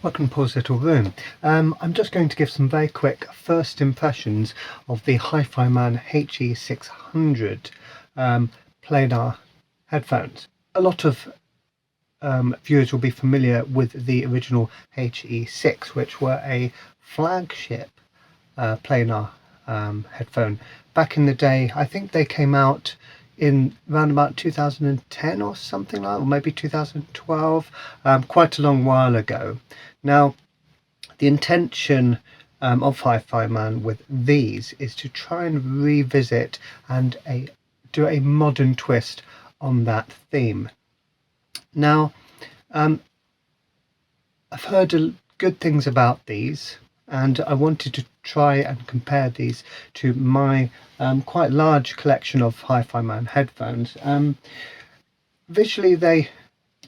Welcome to Paul's Little Room. I'm just going to give some very quick first impressions of the Hifiman He600 planar headphones. A lot of viewers will be familiar with the original HE6, which were a flagship planar headphone. Back in the day, I think they came out in around about 2010 or something like that, or maybe 2012, quite a long while ago. Now, the intention of Hifiman with these is to try and revisit and do a modern twist on that theme. Now, I've heard good things about these, and I wanted to try and compare these to my quite large collection of Hifiman headphones. Visually, they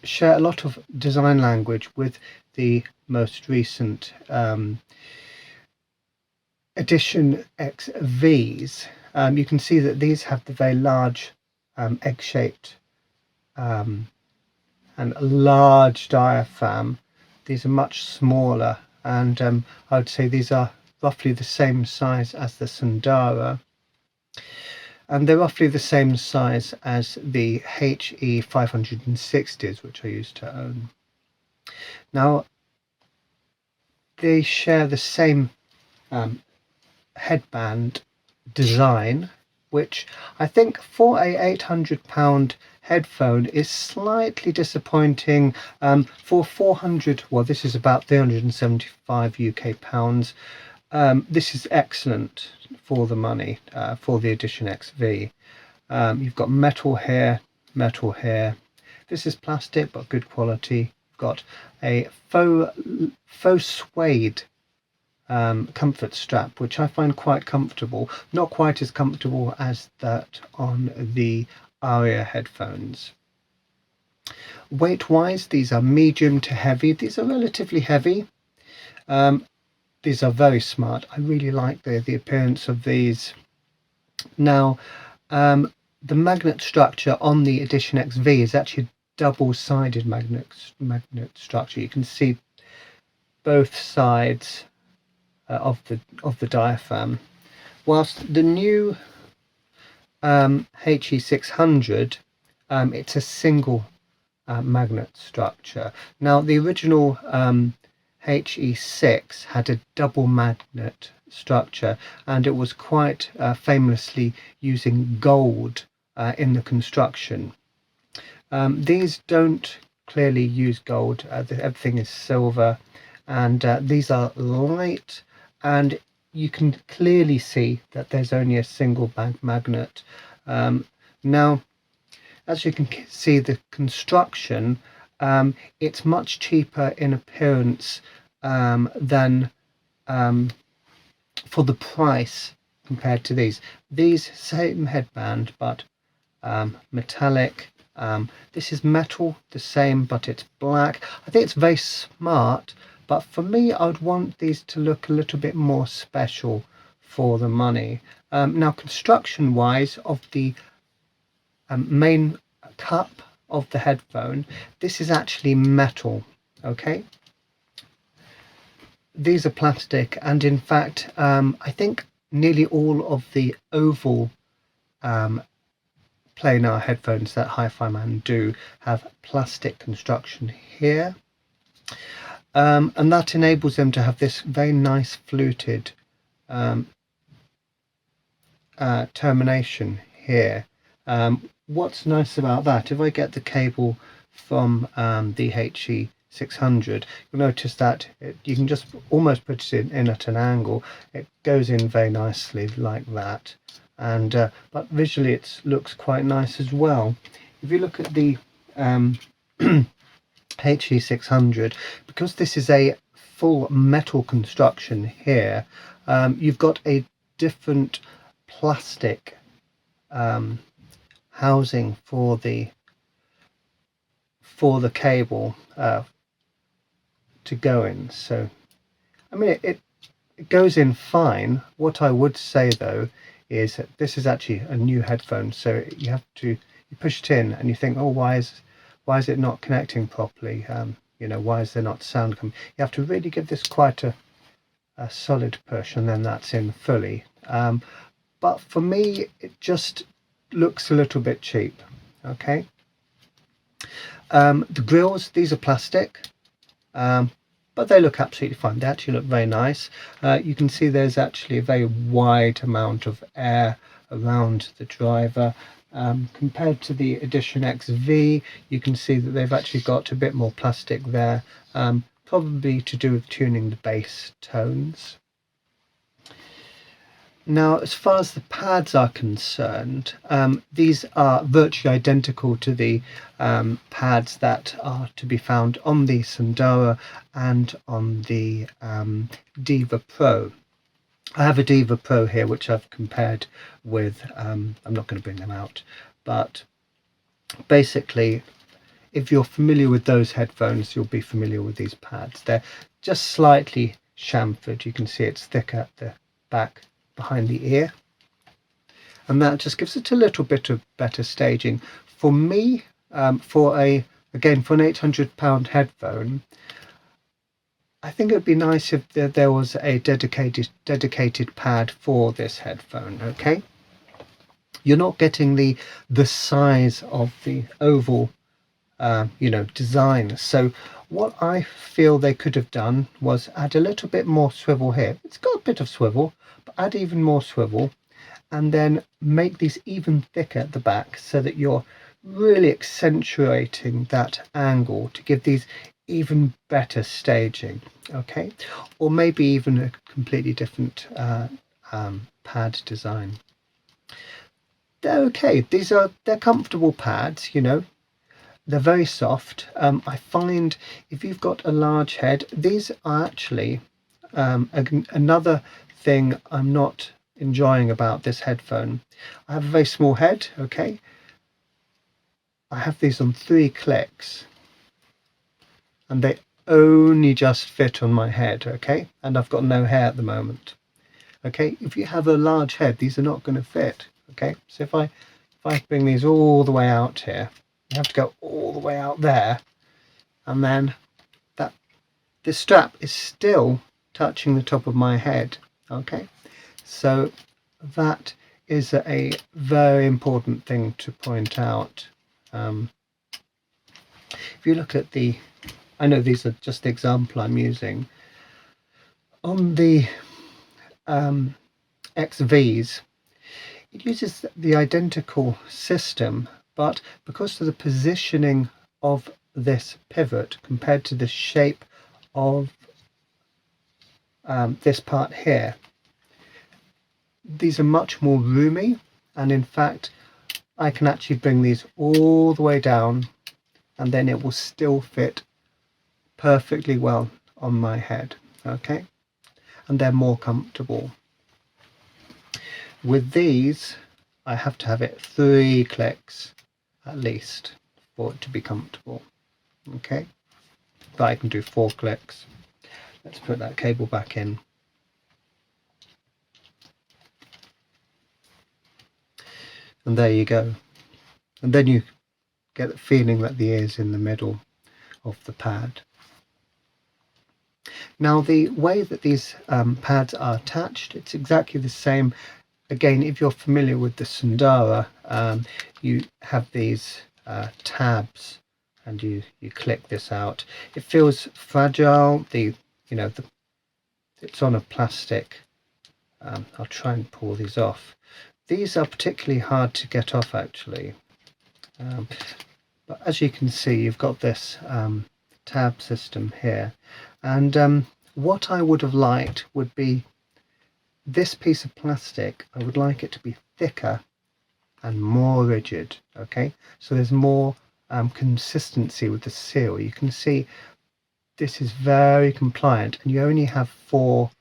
share a lot of design language with the most recent Edition XVs. You can see that these have the very large egg-shaped and large diaphragm. These are much smaller, and I would say these are roughly the same size as the Sundara, and they're roughly the same size as the HE560s, which I used to own. Now, they share the same headband design, which I think for a £800 headphone is slightly disappointing. For 400, well, this is about 375 UK pounds. This is excellent for the money, for the Edition XV. You've got metal here, metal here. This is plastic, but good quality. You've got a faux suede comfort strap, which I find quite comfortable. Not quite as comfortable as that on the Arya headphones. Weight wise, these are medium to heavy. These are relatively heavy. These are very smart. I really like the appearance of these. Now, the magnet structure on the Edition XV is actually double-sided magnet structure. You can see both sides of the diaphragm, whilst the new HE600, it's a single magnet structure. Now, the original HE6 had a double magnet structure, and it was quite famously using gold in the construction. These don't clearly use gold. Everything is silver, and these are light, and you can clearly see that there's only a single magnet. Now, as you can see, the construction, it's much cheaper in appearance than for the price compared to these. These same headband, but metallic. This is metal, the same, but it's black. I think it's very smart, but for me, I would want these to look a little bit more special for the money. Now, construction wise, of the main cup of the headphone, this is actually metal. Okay, these are plastic, and in fact, I think nearly all of the oval planar headphones that Hifiman do have plastic construction here, and that enables them to have this very nice fluted termination here. What's nice about that, if I get the cable from the HE600, you'll notice that you can just almost put it in at an angle. It goes in very nicely like that, and but visually it looks quite nice as well. If you look at the HE600, because this is a full metal construction here, you've got a different plastic housing for the cable to go in. So I mean, it goes in fine. What I would say though is that this is actually a new headphone, so you push it in and you think, oh, why is it not connecting properly? you know, why is there not sound coming? You have to really give this quite a solid push, and then that's in fully. But for me, it just looks a little bit cheap. Okay. The grills, these are plastic, but they look absolutely fine. They actually look very nice. You can see there's actually a very wide amount of air around the driver. Compared to the Edition XV, you can see that they've actually got a bit more plastic there, probably to do with tuning the bass tones. Now, as far as the pads are concerned, these are virtually identical to the pads that are to be found on the Sundara and on the Deva Pro. I have a Deva Pro here, which I've compared with, I'm not going to bring them out, but basically, if you're familiar with those headphones, you'll be familiar with these pads. They're just slightly chamfered. You can see it's thicker at the back behind the ear, and that just gives it a little bit of better staging. For me, for an £800 headphone, I think it would be nice if there was a dedicated pad for this headphone. Okay, you're not getting the size of the oval design. So what I feel they could have done was add a little bit more swivel here. It's got a bit of swivel, but add even more swivel, and then make these even thicker at the back so that you're really accentuating that angle to give these even better staging. Okay, or maybe even a completely different pad design. They're okay. They're comfortable pads, you know. They're very soft. I find if you've got a large head, these are actually another thing I'm not enjoying about this headphone. I have a very small head. Okay, I have these on 3 clicks, and they only just fit on my head. Okay, and I've got no hair at the moment. Okay, if you have a large head, these are not going to fit. Okay, so if I bring these all the way out here, you have to go all the way out there, and then this strap is still touching the top of my head. Okay, so that is a very important thing to point out. If you look at I know these are just the example I'm using on the XVs. It uses the identical system, but because of the positioning of this pivot compared to the shape of this part here, these are much more roomy, and in fact I can actually bring these all the way down, and then it will still fit perfectly well on my head. Okay, and they're more comfortable. With these, I have to have it 3 clicks at least for it to be comfortable. Okay, but I can do 4 clicks. Let's put that cable back in. And there you go. And then you get the feeling that the ear's in the middle of the pad. Now, the way that these pads are attached, it's exactly the same. Again, if you're familiar with the Sundara, you have these tabs, and you click this out. It feels fragile. It's on a plastic. I'll try and pull these off. These are particularly hard to get off, actually. But as you can see, you've got this tab system here, and what I would have liked would be this piece of plastic. I would like it to be thicker and more rigid. Okay, so there's more consistency with the seal. You can see this is very compliant, and you only have 4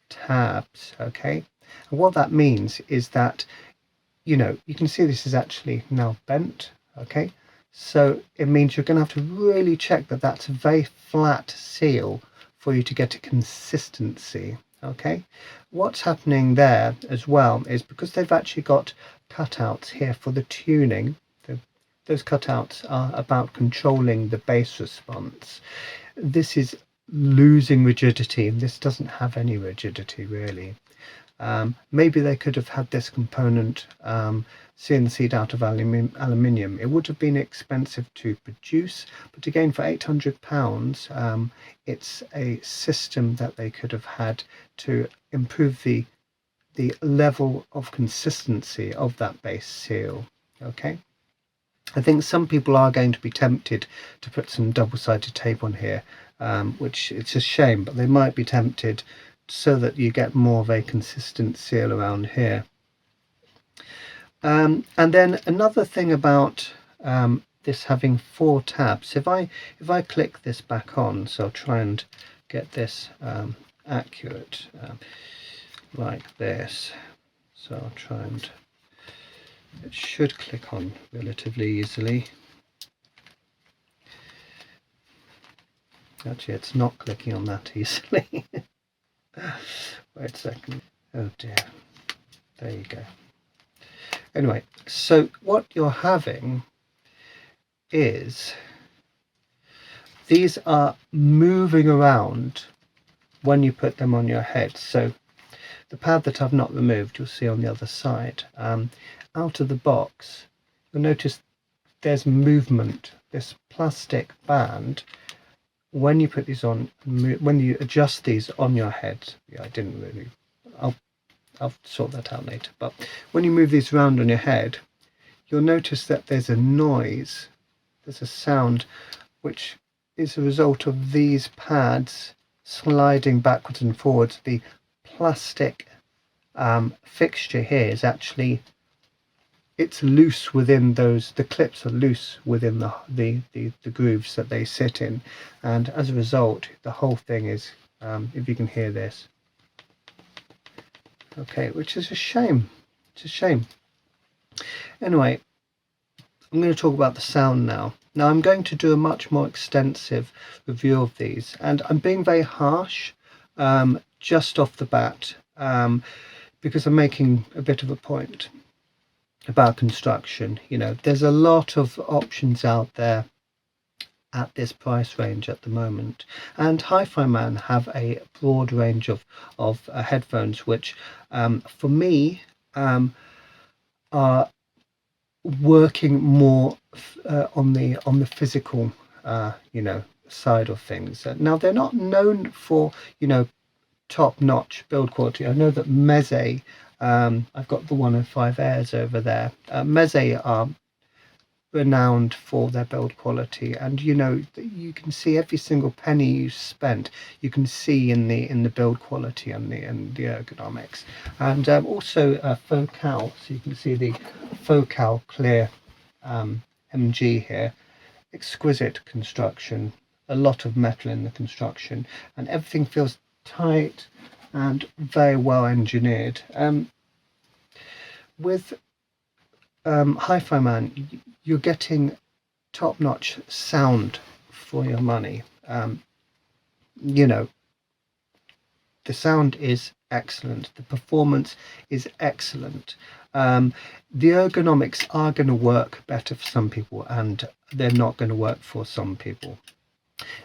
tabs. Okay, and what that means is that you can see this is actually now bent. Okay, so it means you're going to have to really check that that's a very flat seal for you to get a consistency. Okay, what's happening there as well is because they've actually got cutouts here for the tuning, the those cutouts are about controlling the bass response. This is losing rigidity, and this doesn't have any rigidity really. Maybe they could have had this component CNC'd out of aluminium. It would have been expensive to produce, but again, for £800, it's a system that they could have had to improve the level of consistency of that base seal. Okay, I think some people are going to be tempted to put some double-sided tape on here, which it's a shame, but they might be tempted so that you get more of a consistent seal around here. And then another thing about this having 4 tabs, if I click this back on, so I'll try and get this accurate, like this. So I'll try and, it should click on relatively easily. Actually, it's not clicking on that easily. Wait a second. Oh dear. There you go. Anyway, so what you're having is these are moving around when you put them on your head. So the pad that I've not removed, you'll see on the other side. Out of the box, you'll notice there's movement. This plastic band, when you put these on, when you adjust these on your head, yeah, I didn't really, I'll sort that out later, but when you move these around on your head, you'll notice that there's a noise, there's a sound, which is a result of these pads sliding backwards and forwards. The plastic fixture here is actually, it's loose within those, the clips are loose within the grooves that they sit in, and as a result the whole thing is, if you can hear this, okay, which is a shame. It's a shame. Anyway, I'm going to talk about the sound now. Now I'm going to do a much more extensive review of these, and I'm being very harsh just off the bat, because I'm making a bit of a point about construction. You know, there's a lot of options out there at this price range at the moment, and Hifiman have a broad range of headphones, which for me are working more on the physical you know, side of things. Now they're not known for, you know, top-notch build quality. I know that Meze, I've got the 105 Airs over there. Meze are renowned for their build quality, and you know, you can see every single penny you spent, you can see in the build quality and the ergonomics. And also Focal, so you can see the Focal clear MG here, exquisite construction, a lot of metal in the construction, and everything feels tight and very well engineered. With Hifiman, you're getting top-notch sound for your money. You know, the sound is excellent, the performance is excellent. The ergonomics are going to work better for some people, and they're not going to work for some people.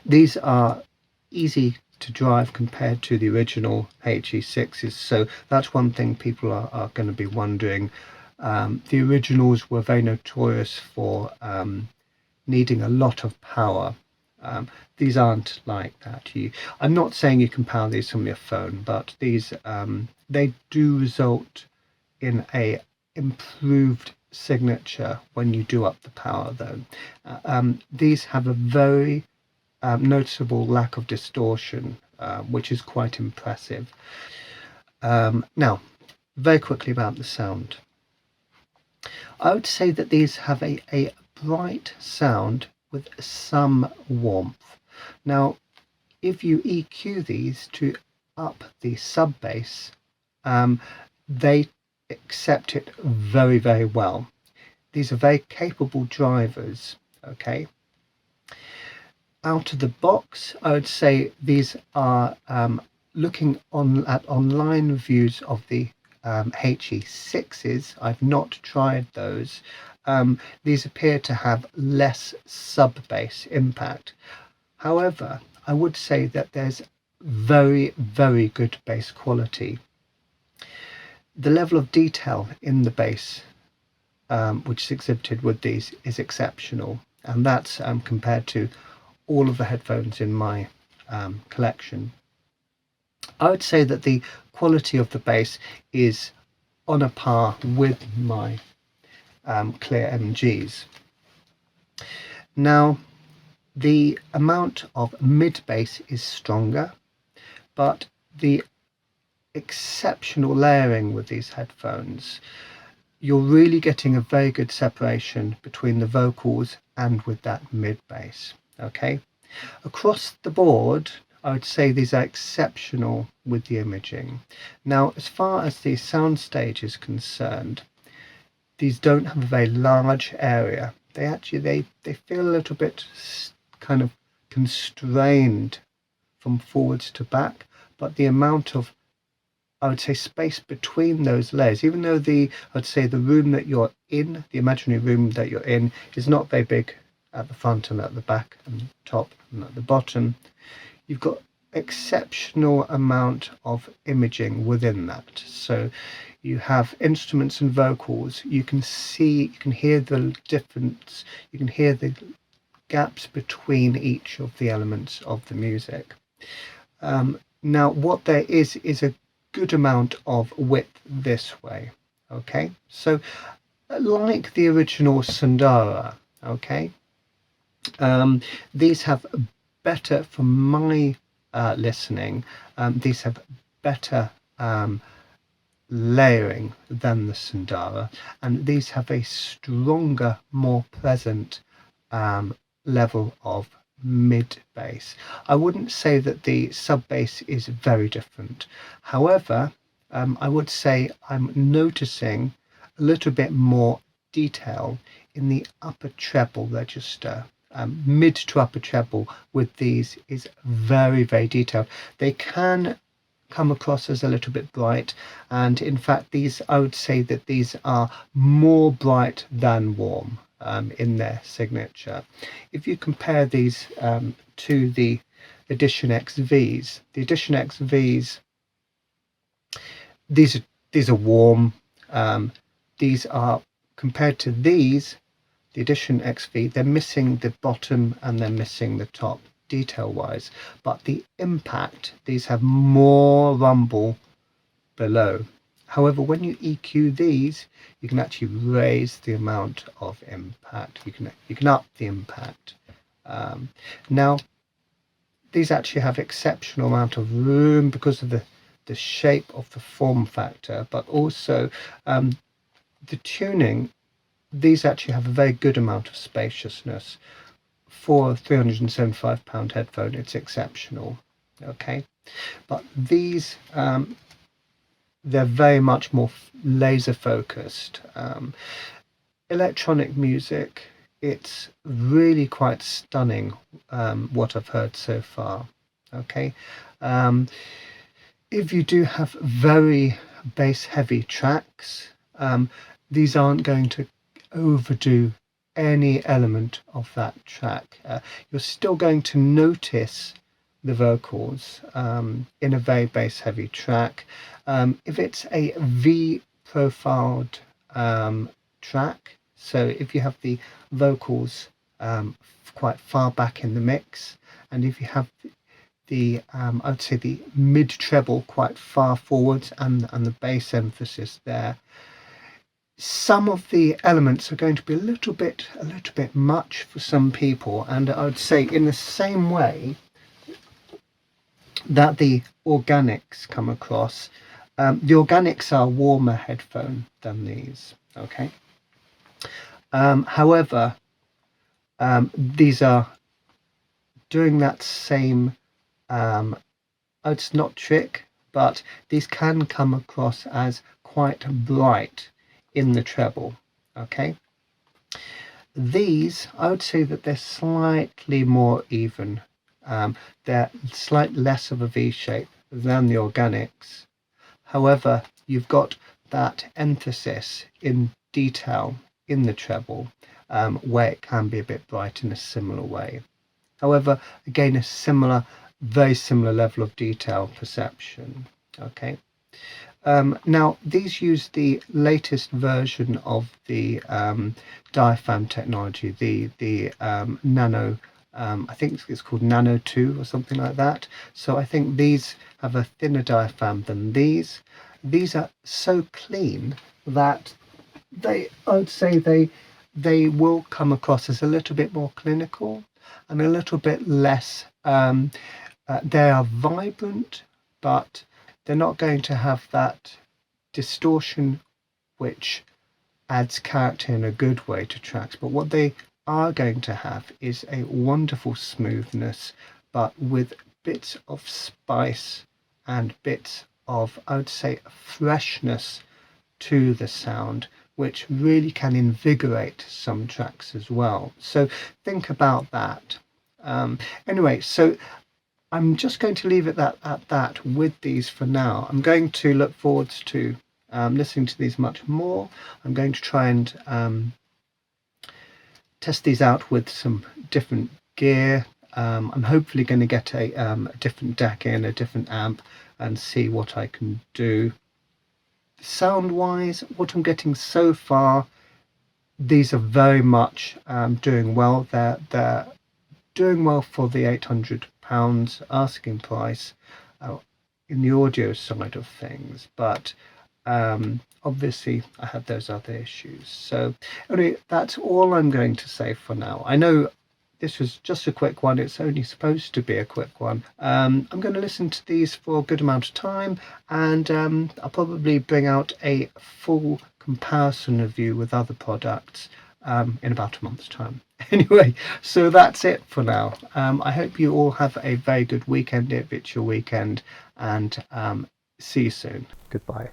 These are easy to drive compared to the original HE6s, so that's one thing people are going to be wondering. The originals were very notorious for needing a lot of power. These aren't like that. I'm not saying you can power these from your phone, but these they do result in a improved signature when you do up the power though. These have a very noticeable lack of distortion, which is quite impressive. Now, very quickly about the sound. I would say that these have a bright sound with some warmth. Now, if you EQ these to up the sub bass, they accept it very, very well. These are very capable drivers, okay? Out of the box, I would say these are, looking at online reviews of the HE6s, I've not tried those. these appear to have less sub-bass impact. However, I would say that there's very, very good bass quality. The level of detail in the bass, which is exhibited with these, is exceptional, and that's compared to all of the headphones in my collection. I would say that the quality of the bass is on a par with my clear MGs. Now, the amount of mid bass is stronger, but the exceptional layering with these headphones, you're really getting a very good separation between the vocals and with that mid bass. Okay, across the board, I would say these are exceptional with the imaging. Now, as far as the soundstage is concerned, these don't have a very large area. They actually they feel a little bit kind of constrained from forwards to back, but the amount of, I would say, space between those layers, even though I'd say the room that you're in, the imaginary room that you're in, is not very big at the front and at the back and top and at the bottom, you've got exceptional amount of imaging within that. So you have instruments and vocals, you can hear the difference, you can hear the gaps between each of the elements of the music. Now, what there is a good amount of width this way. Okay, so like the original Sundara, okay, these have better, from my listening, these have better layering than the Sundara, and these have a stronger, more present level of mid bass. I wouldn't say that the sub bass is very different. However, I would say I'm noticing a little bit more detail in the upper treble register. Mid to upper treble with these is very, very detailed. They can come across as a little bit bright, and in fact these, I would say that these are more bright than warm in their signature. If you compare these to the Edition XVs, the Edition XVs, these are warm. These are, compared to these, the Edition XV, they're missing the bottom and they're missing the top detail wise, but the impact, these have more rumble below. However, when you EQ these, you can actually raise the amount of impact. You can up the impact. Now, these actually have exceptional amount of room because of the shape of the form factor, but also the tuning. These actually have a very good amount of spaciousness. For a £375 headphone, it's exceptional. Okay, but these they're very much more laser focused. Electronic music, it's really quite stunning what I've heard so far. Okay, if you do have very bass heavy tracks, these aren't going to overdo any element of that track. You're still going to notice the vocals in a very bass heavy track. If it's a V profiled track, so if you have the vocals quite far back in the mix, and if you have the I'd say the mid treble quite far forwards and the bass emphasis there, some of the elements are going to be a little bit much for some people. And I would say, in the same way that the organics come across, the organics are a warmer headphone than these. Okay, however, these are doing that same it's not trick, but these can come across as quite bright in the treble. Okay, these, I would say that they're slightly more even. They're slightly less of a V shape than the organics. However, you've got that emphasis in detail in the treble, where it can be a bit bright in a similar way. However, again, very similar level of detail perception. Okay. Now, these use the latest version of the diaphragm technology, the nano. I think it's called Nano 2 or something like that. So I think these have a thinner diaphragm than these. These are so clean that I would say they will come across as a little bit more clinical and a little bit less. They are vibrant, but they're not going to have that distortion which adds character in a good way to tracks. But what they are going to have is a wonderful smoothness, but with bits of spice and bits of, I would say, freshness to the sound, which really can invigorate some tracks as well. So think about that. Anyway, so I'm just going to leave it at that with these for now. I'm going to look forwards to listening to these much more. I'm going to try and test these out with some different gear. I'm hopefully going to get a different DAC in, a different amp, and see what I can do. Sound wise, what I'm getting so far, these are very much doing well. They're doing well for the £800 asking price in the audio side of things, but obviously I have those other issues. So anyway, that's all I'm going to say for now. I know this was just a quick one. It's only supposed to be a quick one. I'm going to listen to these for a good amount of time, and I'll probably bring out a full comparison review with other products in about a month's time. Anyway, so that's it for now. I hope you all have a very good weekend if it's your weekend, and see you soon. Goodbye.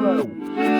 Wow.